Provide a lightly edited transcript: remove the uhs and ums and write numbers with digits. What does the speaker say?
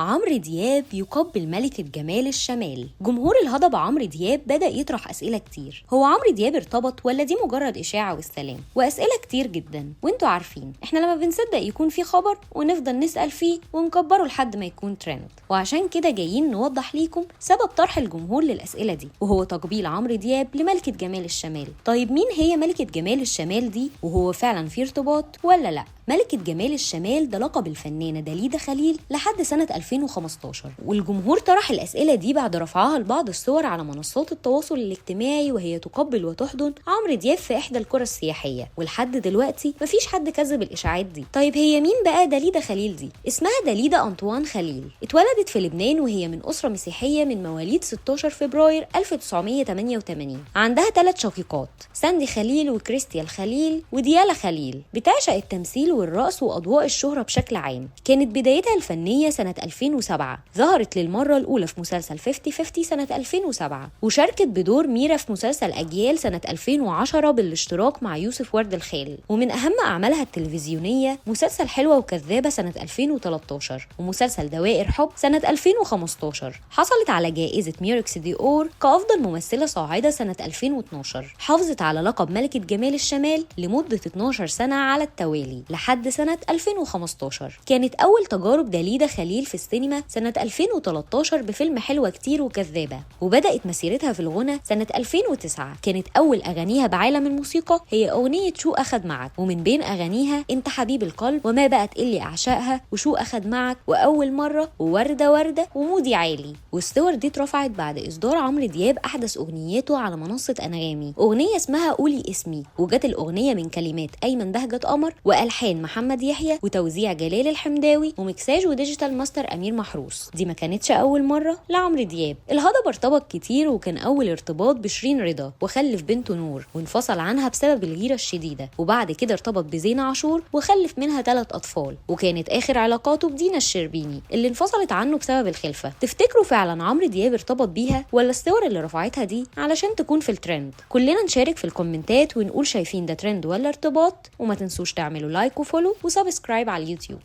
عمرو دياب يقبل ملكة جمال الشمال. جمهور الهضبة عمرو دياب بدأ يطرح أسئلة كتير، هو عمرو دياب ارتبط ولا دي مجرد إشاعة والسلام؟ وأسئلة كتير جدا، وانتوا عارفين احنا لما بنصدق يكون في خبر ونفضل نسأل فيه ونكبره لحد ما يكون ترند، وعشان كده جايين نوضح ليكم سبب طرح الجمهور للأسئلة دي، وهو تقبيل عمرو دياب لملكة جمال الشمال. طيب مين هي ملكة جمال الشمال دي؟ وهو فعلا في ارتباط ولا لا؟ ملكة جمال الشمال ده لقب الفنانة داليدا خليل لحد سنة 2015، والجمهور طرح الأسئلة دي بعد رفعها لبعض الصور على منصات التواصل الاجتماعي وهي تقبل وتحضن عمرو دياب في إحدى القرى السياحية، ولحد دلوقتي مفيش حد كذب الإشاعات دي. طيب هي مين بقى داليدا خليل دي؟ اسمها داليدا أنطوان خليل، اتولدت في لبنان وهي من أسرة مسيحية من مواليد 16 فبراير 1988. عندها 3 شقيقات، ساندي خليل وكريستيال خليل وديالا خليل. بتعشق التمثيل والرقص وأضواء الشهرة بشكل عام. كانت بدايتها الفنية سنة 2007، ظهرت للمرة الأولى في مسلسل 50-50 سنة 2007، وشاركت بدور ميرا في مسلسل أجيال سنة 2010 بالاشتراك مع يوسف ورد الخال. ومن أهم أعمالها التلفزيونية مسلسل حلوة وكذابة سنة 2013، ومسلسل دوائر حب سنة 2015. حصلت على جائزة ميركس دي أور كأفضل ممثلة صاعدة سنة 2012. حافظت على لقب ملكة جمال الشمال لمدة 12 سنة على التوالي لحد سنة 2015. كانت أول تجارب داليدا خليل في السينما سنة 2013 بفيلم حلوة كتير وكذابة، وبدأت مسيرتها في الغنى سنة 2009. كانت أول أغانيها بعالم الموسيقى هي أغنية شو أخد معك، ومن بين أغانيها أنت حبيب القلب وما بقت إلي أعشائها وشو أخد معك وأول مرة ووردة وردة ومودي عالي. والصور دي اترفعت بعد إصدار عمرو دياب أحدث أغنياته على منصة أنغامي، أغنية اسمها قولي اسمي، وجت الأغنية من كلمات أيمن بهجت قمر وألحان محمد يحيى وتوزيع جلال الحمداوي ومكساج وديجيتال ماستر أمير محروس. دي ما كانتش أول مرة لعمرو دياب، الهضبة ارتبط كتير، وكان أول ارتباط بشيرين رضا وخلف بنته نور، وانفصل عنها بسبب الغيرة الشديدة، وبعد كده ارتبط بزينة عاشور وخلف منها 3 أطفال، وكانت آخر علاقاته بدينا الشربيني اللي انفصلت عنه بسبب الخلفة. تفتكروا فعلا عمرو دياب ارتبط بيها ولا الصور اللي رفعتها دي علشان تكون في الترند؟ كلنا نشارك في الكومنتات ونقول شايفين ده ترند ولا ارتباط، وما تنسوش تعملوا لايك وفولو وسبسكرايب على اليوتيوب.